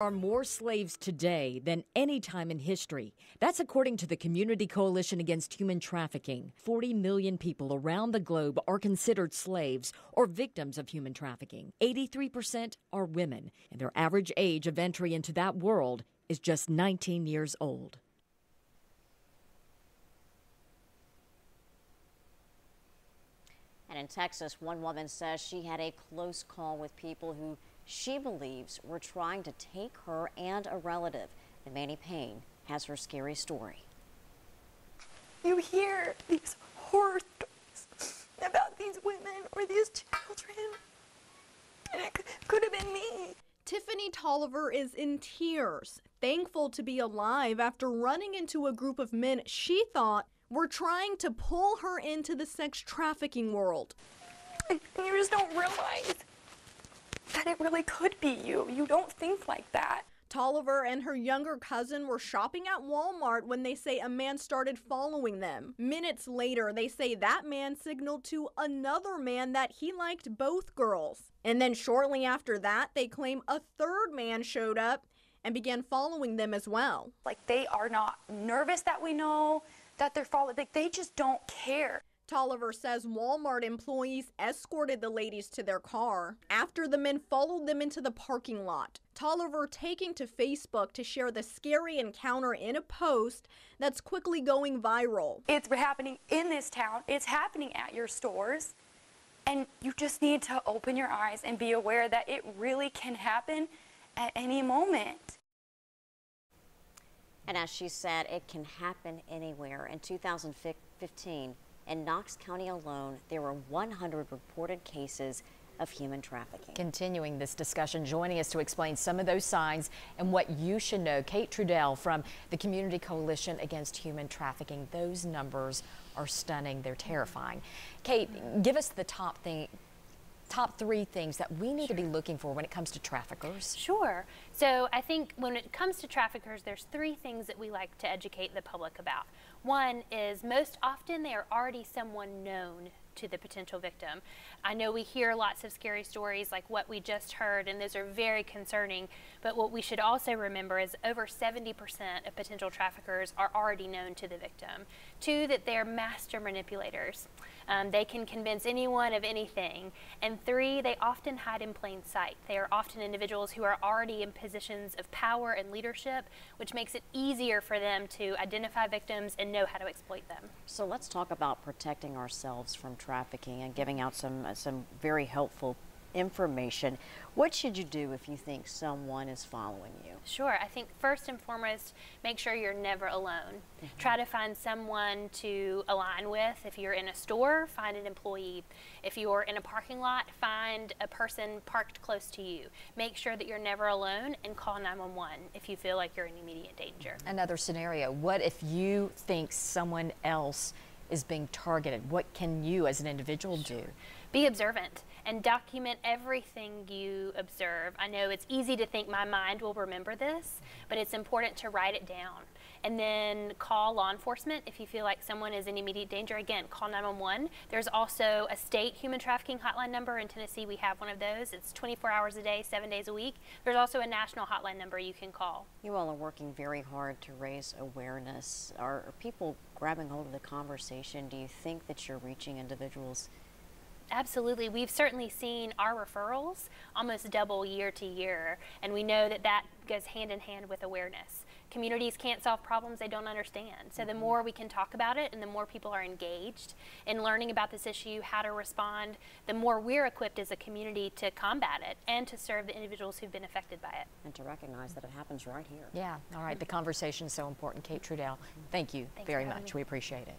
Are more slaves today than any time in history. That's according to the Community Coalition Against Human Trafficking. 40 million people around the globe are considered slaves or victims of human trafficking. 83% are women, and their average age of entry into that world is just 19 years old. And in Texas, one woman says she had a close call with people who she believes were trying to take her and a relative. And Manny Payne has her scary story. You hear these horror stories about these women or these children, and it could have been me. Tiffany Tolliver is in tears, thankful to be alive after running into a group of men she thought were trying to pull her into the sex trafficking world. And you just don't realize that it really could be you. You don't think like that. Tolliver and her younger cousin were shopping at Walmart when they say a man started following them. Minutes later, they say that man signaled to another man that he liked both girls. And then shortly after that, they claim a third man showed up and began following them as well. Like, they are not nervous that we know that they're following. Like, they just don't care. Tolliver says Walmart employees escorted the ladies to their car after the men followed them into the parking lot. Tolliver taking to Facebook to share the scary encounter in a post that's quickly going viral. It's happening in this town. It's happening at your stores. And you just need to open your eyes and be aware that it really can happen at any moment. And as she said, it can happen anywhere. In 2015, in Knox County alone, there were 100 reported cases of human trafficking. Continuing this discussion, joining us to explain some of those signs and what you should know, Kate Trudell from the Community Coalition Against Human Trafficking. Those numbers are stunning. They're terrifying. Kate, give us the top three things that we need to be looking for when it comes to traffickers. Sure. So I think when it comes to traffickers, there's three things that we like to educate the public about. One is most often they are already someone known to the potential victim. I know we hear lots of scary stories like what we just heard, and those are very concerning, but what we should also remember is over 70% of potential traffickers are already known to the victim. Two, that they're master manipulators. They can convince anyone of anything. And three, they often hide in plain sight. They are often individuals who are already in positions of power and leadership, which makes it easier for them to identify victims and know how to exploit them. So let's talk about protecting ourselves from trafficking and giving out some very helpful information. What should you do if you think someone is following you? Sure. I think first and foremost, make sure you're never alone. Try to find someone to align with. If you're in a store, find an employee. If you're in a parking lot, find a person parked close to you. Make sure that you're never alone and call 911 if you feel like you're in immediate danger. Another scenario, what if you think someone else is being targeted? What can you as an individual do? Be observant and document everything you observe. I know it's easy to think my mind will remember this, but it's important to write it down. And then call law enforcement if you feel like someone is in immediate danger. Again, call 911. There's also a state human trafficking hotline number. In Tennessee, we have one of those. It's 24 hours a day, 7 days a week. There's also a national hotline number you can call. You all are working very hard to raise awareness. Are people grabbing hold of the conversation? Do you think that you're reaching individuals? Absolutely. We've certainly seen our referrals almost double year to year, and we know that that goes hand in hand with awareness. Communities can't solve problems they don't understand. So the more we can talk about it and the more people are engaged in learning about this issue, how to respond, the more we're equipped as a community to combat it and to serve the individuals who've been affected by it. And to recognize that it happens right here. Yeah. All right. The conversation is so important. Kate Trudell, thank you very much. We appreciate it.